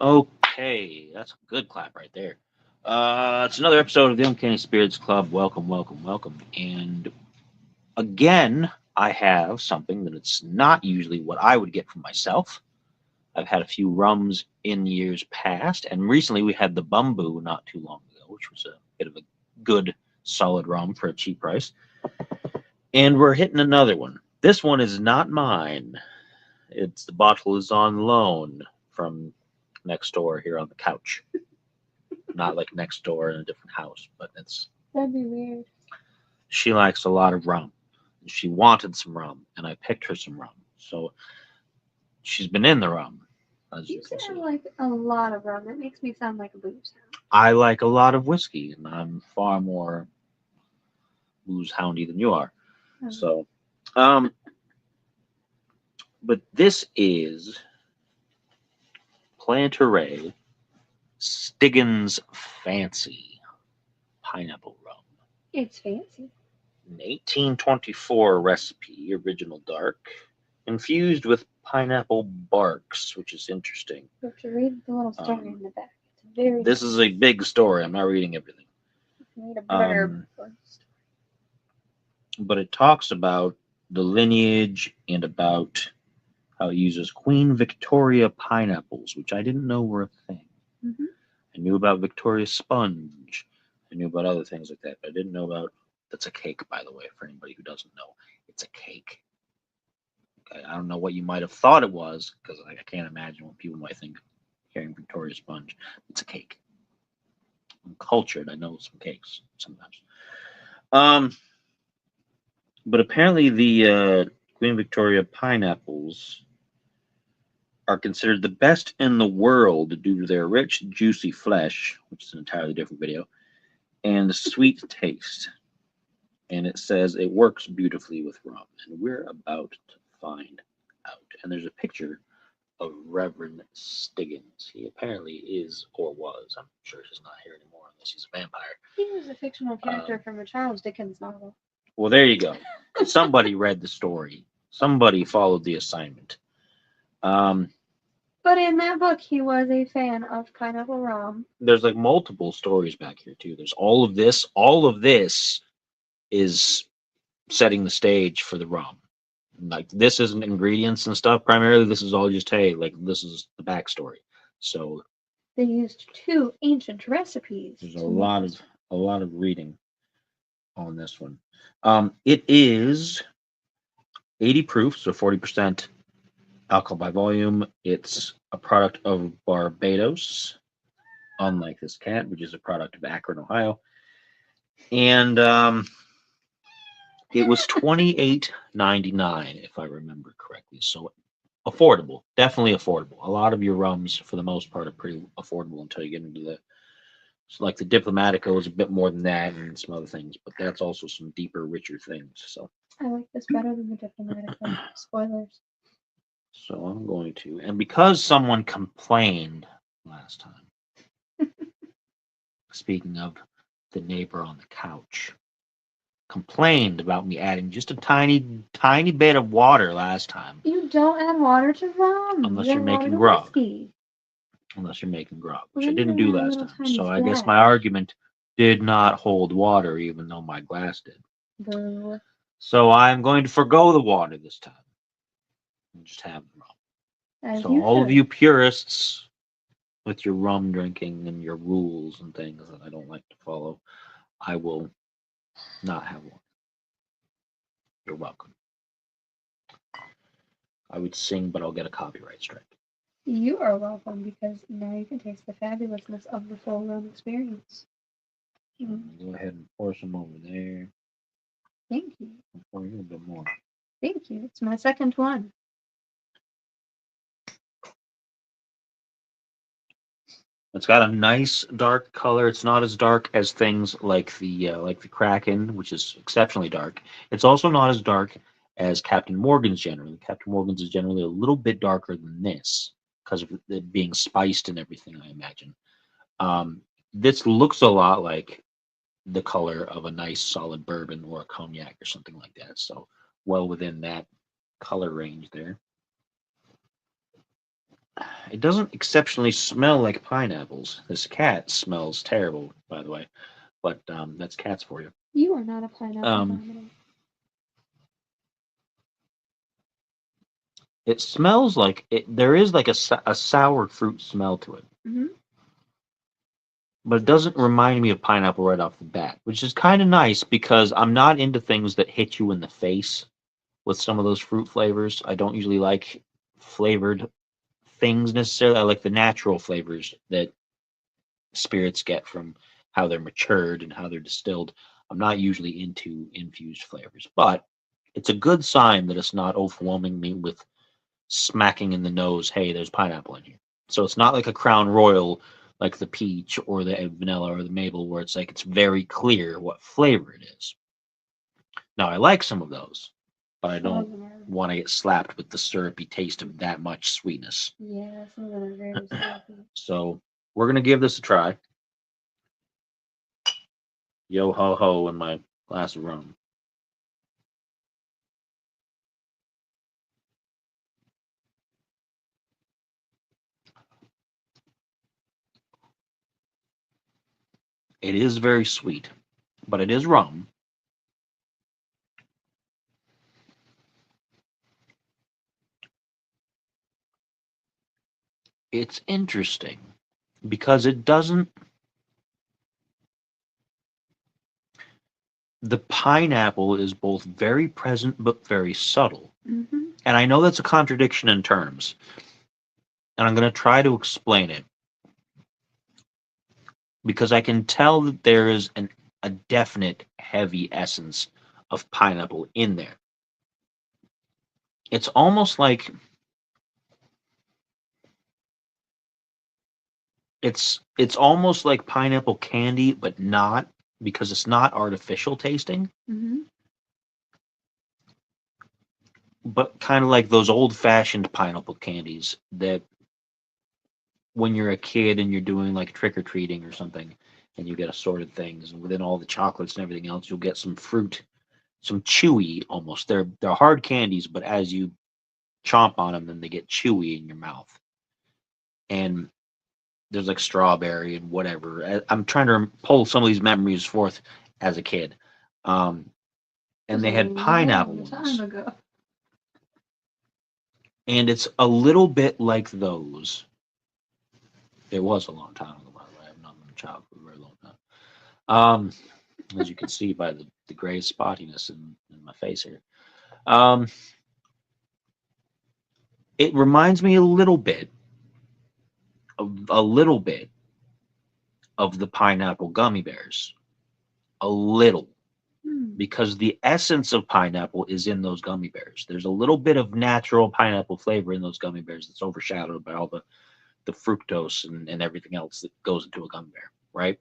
Okay, that's a good clap right there. It's another episode of the Uncanny Spirits Club. Welcome, welcome, welcome. And again, I have something that it's not usually what I would get for myself. I've had a few rums in years past, and recently we had the Bumbu not too long ago, which was a bit of a good, solid rum for a cheap price. And we're hitting another one. This one is not mine. It's the bottle is on loan from next door here on the couch. Not like next door in a different house, but it's That'd be weird. she likes a lot of rum. She wanted some rum, and I picked her some rum. So she's been in the rum, as You you can said see. like a lot of rum. That makes me sound like a booze I like a lot of whiskey, and I'm far more booze houndy than you are. hound. So, um, but this is Planteray Stiggins Fancy pineapple rum. It's fancy. An 1824 recipe, original dark, infused with pineapple barks, which is interesting. You have to read the little story Um, in the back. It's very. this is a big story. I'm not reading everything. Read a blurb Um, first. but it talks about the lineage and about how it uses Queen Victoria pineapples, which I didn't know were a thing. Mm-hmm. I knew about Victoria sponge. I knew about other things like that, but I didn't know about. That's a cake, by the way, for anybody who doesn't know. It's a cake. Okay, I don't know what you might have thought it was, because I can't imagine what people might think hearing Victoria sponge. It's a cake. I'm cultured. I know some cakes sometimes. Um, but apparently the Queen Victoria pineapples are considered the best in the world due to their rich, juicy flesh, which is an entirely different video, and the sweet taste. And it says it works beautifully with rum, and we're about to find out. And there's a picture of Reverend Stiggins. He apparently is or was. I'm sure he's not here anymore unless he's a vampire. He was a fictional character Um, from a Charles Dickens novel. well, there you go. Somebody read the story. Somebody followed the assignment. Um, But in that book, he was a fan of pineapple rum. there's like multiple stories back here too. There's all of this. All of this is setting the stage for the rum. Like this isn't ingredients and stuff. Primarily, this is all just hey, like this is the backstory. So They used two ancient recipes. there's to make this. a lot of reading on this one. It is 80 proof, so 40% alcohol by volume. It's a product of Barbados, unlike this cat, which is a product of Akron, Ohio. And it was $28.99, if I remember correctly. So affordable, definitely affordable. A lot of your rums, for the most part, are pretty affordable until you get into the like the Diplomatico is a bit more than that and some other things, but that's also some deeper, richer things. So, I like this better than the Diplomatica. Spoilers. so I'm going to, and because someone complained last time, speaking of the neighbor on the couch, complained about me adding just a tiny, tiny bit of water last time, You don't add water to rum. unless You you're add water making to grog. whiskey. Unless you're making grog, Well, which I then didn't you're do gonna have a last little time. tiny So I guess splash. my argument did not hold water, even though my glass did. Boo. So I'm going to forgo the water this time and just have the rum. As So you all of should. you purists with your rum drinking and your rules and things that I don't like to follow, I will not have one. You're welcome. I would sing, but I'll get a copyright strike. You are welcome because now you can taste the fabulousness of the full rum experience. So I'm gonna go ahead and pour some over there. Thank you. I'll pour you a bit more. Thank you. It's my second one. It's got a nice dark color. It's not as dark as things like the Kraken, which is exceptionally dark. It's also not as dark as Captain Morgan's generally. Captain Morgan's is generally a little bit darker than this because of it being spiced and everything, I imagine. This looks a lot like the color of a nice solid bourbon or a cognac or something like that. So well within that color range there. It doesn't exceptionally smell like pineapples. This cat smells terrible, by the way, but that's cats for you. You are not a pineapple Um, vomiter. It smells like it. There is like a sour fruit smell to it, Mm-hmm. but it doesn't remind me of pineapple right off the bat, which is kind of nice because I'm not into things that hit you in the face with some of those fruit flavors. I don't usually like flavored things necessarily. I like the natural flavors that spirits get from how they're matured and how they're distilled. I'm not usually into infused flavors, but it's a good sign that it's not overwhelming me with smacking in the nose, hey, there's pineapple in here. So it's not like a Crown Royal, like the peach or the vanilla or the maple, where it's like it's very clear what flavor it is. Now, I like some of those, but I Some of don't them are. want to get slapped with the syrupy taste of that much sweetness. Yeah, some of them are very syrupy. So we're going to give this a try. Yo ho ho in my glass of rum. It is very sweet, but it is rum. It's interesting because it doesn't. The pineapple is both very present but very subtle. Mm-hmm. And I know that's a contradiction in terms, and I'm going to try to explain it because I can tell that there is a definite heavy essence of pineapple in there. It's almost like it's almost like pineapple candy, but not because it's not artificial tasting, Mm-hmm. but kind of like those old-fashioned pineapple candies that when you're a kid and you're doing like trick or treating or something, and you get assorted things, and within all the chocolates and everything else, you'll get some fruit, some chewy almost. They're hard candies, but as you chomp on them, then they get chewy in your mouth. And there's like strawberry and whatever. I'm trying to pull some of these memories forth as a kid. Um, and Was they a had pineapple long time ones, ago. and it's a little bit like those. It was a long time ago, by the way. I've not been a child for a very long time. Um, as you can see by the gray spottiness in my face here. Um, it reminds me a little bit of the pineapple gummy bears. A little, Hmm. because the essence of pineapple is in those gummy bears. There's a little bit of natural pineapple flavor in those gummy bears that's overshadowed by all the fructose and everything else that goes into a gummy bear, right?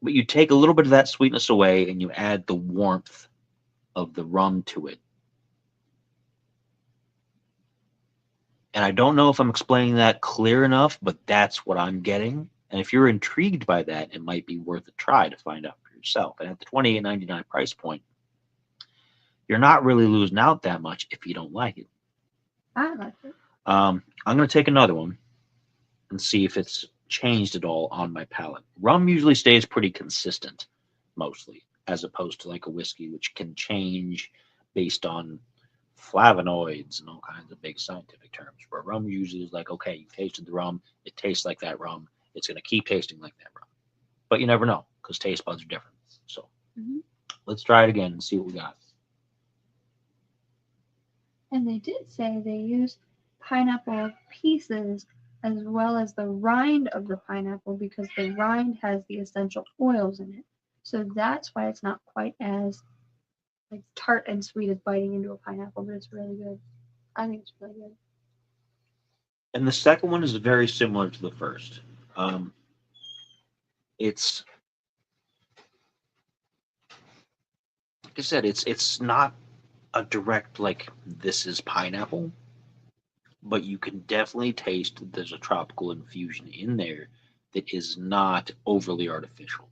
But you take a little bit of that sweetness away and you add the warmth of the rum to it. And I don't know if I'm explaining that clear enough, but that's what I'm getting. And if you're intrigued by that, it might be worth a try to find out for yourself. And at the $28.99 price point, you're not really losing out that much if you don't like it. I like it. I'm going to take another one and see if it's changed at all on my palate. Rum usually stays pretty consistent, mostly, as opposed to like a whiskey, which can change based on flavonoids and all kinds of big scientific terms. Where rum usually is like, okay, you've tasted the rum, it tastes like that rum, it's going to keep tasting like that rum. But you never know because taste buds are different. So Mm-hmm. let's try it again and see what we got. And they did say they used pineapple pieces as well as the rind of the pineapple because the rind has the essential oils in it. So that's why it's not quite as like tart and sweet as biting into a pineapple, but it's really good. I think it's really good. And the second one is very similar to the first. Um, it's like I said, it's not a direct like this is pineapple, but you can definitely taste that there's a tropical infusion in there that is not overly artificial.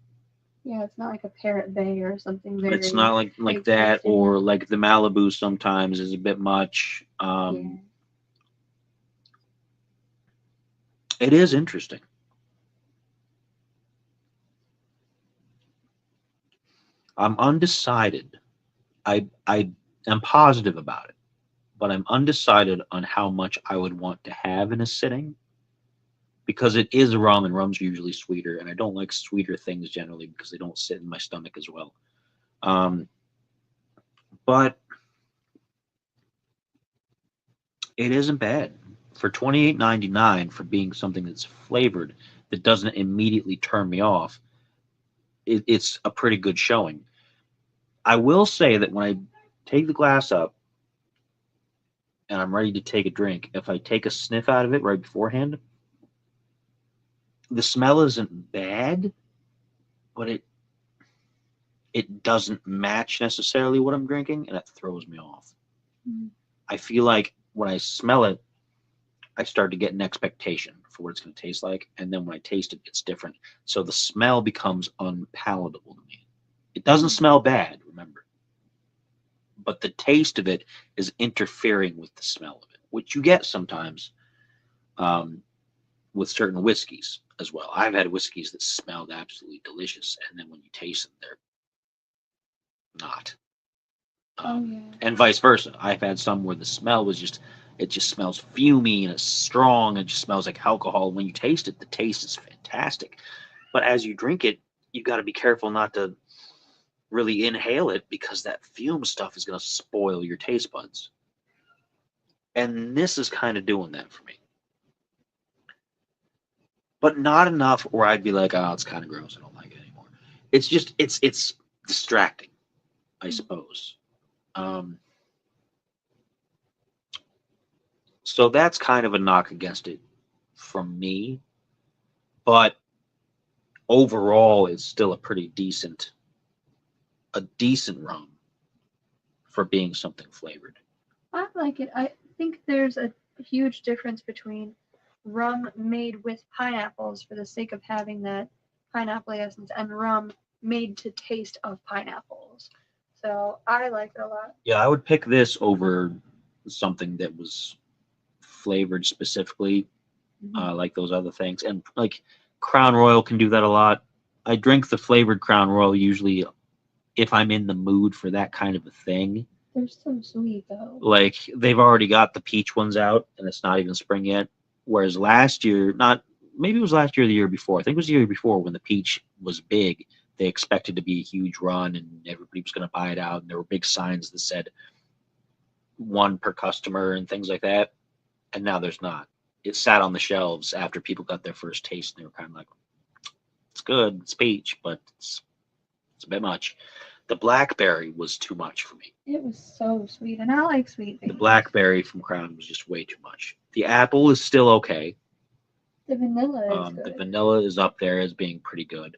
Yeah, it's not like a parrot bay or something It's very not like fake that, tasting. or like the Malibu sometimes is a bit much. Yeah. It is interesting. I'm undecided. I am positive about it, but I'm undecided on how much I would want to have in a sitting because it is rum and rum's usually sweeter, and I don't like sweeter things generally because they don't sit in my stomach as well. Um, but it isn't bad for $28.99 for being something that's flavored that doesn't immediately turn me off. It's a pretty good showing. I will say that when I take the glass up and I'm ready to take a drink, if I take a sniff out of it right beforehand, the smell isn't bad, but it doesn't match necessarily what I'm drinking, and it throws me off. Mm. I feel like when I smell it, I start to get an expectation for what it's going to taste like, and then when I taste it, it's different. So the smell becomes unpalatable to me. It doesn't smell bad, remember, but the taste of it is interfering with the smell of it, which you get sometimes um, with certain whiskeys as well. I've had whiskeys that smelled absolutely delicious, and then when you taste them, they're not. Yeah. And vice versa. I've had some where the smell was just, it just smells fumey and it's strong. It just smells like alcohol. When you taste it, the taste is fantastic. But as you drink it, you got to be careful not to really inhale it because that fume stuff is going to spoil your taste buds. And this is kind of doing that for me. But not enough where I'd be like, oh, it's kind of gross. I don't like it anymore. It's just, it's distracting, I suppose. So that's kind of a knock against it from me. But overall, it's still a decent rum for being something flavored. I like it. I think there's a huge difference between rum made with pineapples for the sake of having that pineapple essence and rum made to taste of pineapples. So I like it a lot. Yeah, I would pick this over something that was flavored specifically, like those other things. And like Crown Royal can do that a lot. I drink the flavored Crown Royal usually if I'm in the mood for that kind of a thing. They're so sweet though. Like they've already got the peach ones out and it's not even spring yet. Whereas last year, not maybe it was last year or the year before. I think it was the year before when the peach was big. They expected to be a huge run and everybody was going to buy it out. And there were big signs that said one per customer and things like that. And now there's not. It sat on the shelves after people got their first taste and they were kind of like, it's good, it's peach, but it's a bit much. The blackberry was too much for me. It was so sweet, and I like sweet things. The blackberry from Crown was just way too much. The apple is still okay. The vanilla is good. The vanilla is up there as being pretty good.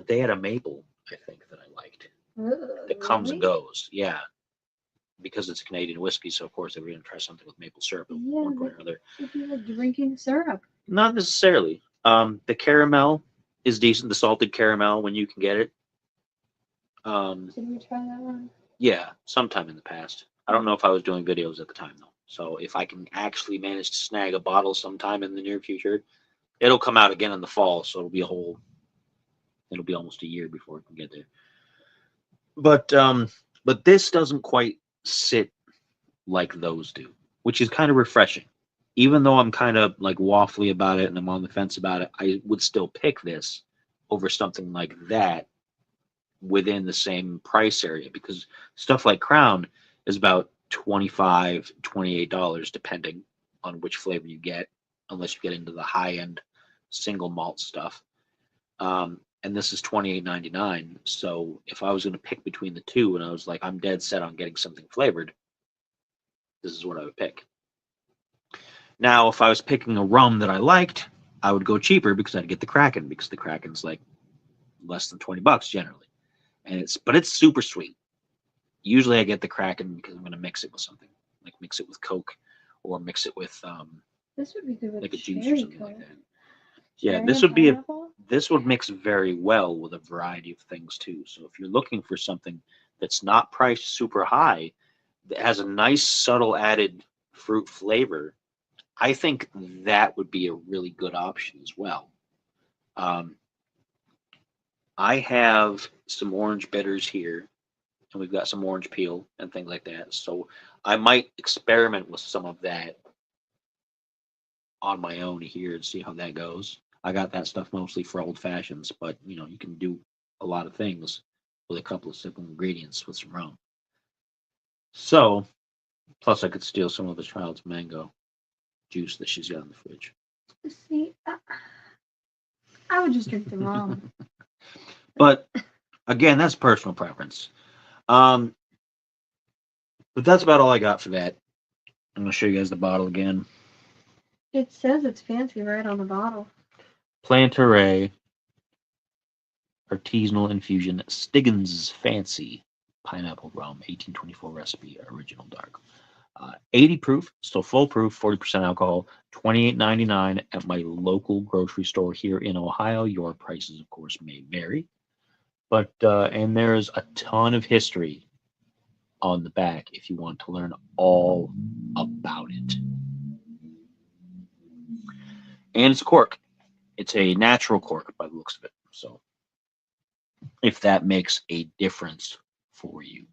They had a maple, I think, that I liked. That comes and goes. Yeah. Because it's a Canadian whiskey, so of course they were going to try something with maple syrup at one point or another. It'd be like drinking syrup. Not necessarily. The caramel is decent, the salted caramel when you can get it. Did we try that one? Yeah, sometime in the past. I don't know if I was doing videos at the time though. So if I can actually manage to snag a bottle sometime in the near future, it'll come out again in the fall, so it'll be almost a year before it can get there. But this doesn't quite sit like those do, which is kind of refreshing. Even though I'm kind of like waffly about it and I'm on the fence about it, I would still pick this over something like that within the same price area because stuff like Crown is about $25, $28 depending on which flavor you get, unless you get into the high end single malt stuff. And this is $28.99. So if I was going to pick between the two and I was like, I'm dead set on getting something flavored, this is what I would pick. Now, if I was picking a rum that I liked, I would go cheaper because I'd get the Kraken because the Kraken's like less than $20 generally. But it's super sweet. Usually I get the Kraken because I'm going to mix it with something, like mix it with Coke or mix it with this would be good with like a juice or something like that. Yeah, Cherry this would mix very well with a variety of things too. So if you're looking for something that's not priced super high, that has a nice subtle added fruit flavor, I think that would be a really good option as well. Um, I have some orange bitters here, and we've got some orange peel and things like that. So I might experiment with some of that on my own here and see how that goes. I got that stuff mostly for old fashions, but you can do a lot of things with a couple of simple ingredients with some rum. So, plus I could steal some of the child's mango juice that she's got in the fridge. See, I would just drink the rum. But again, that's personal preference. Um, but that's about all I got for that. I'm gonna show you guys the bottle again. It says it's fancy right on the bottle. Planteray Artisanal Infusion Stiggins Fancy Pineapple Rum, 1824 recipe, original dark. 80 proof, still full proof, 40% alcohol, $28.99 at my local grocery store here in Ohio. Your prices, of course, may vary, but and there's a ton of history on the back if you want to learn all about it. And it's a cork. It's a natural cork by the looks of it. So if that makes a difference for you.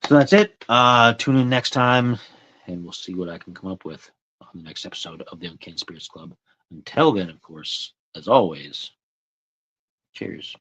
So that's it. Tune in next time, and we'll see what I can come up with on the next episode of the Uncanny Spirits Club. Until then, of course, as always, cheers.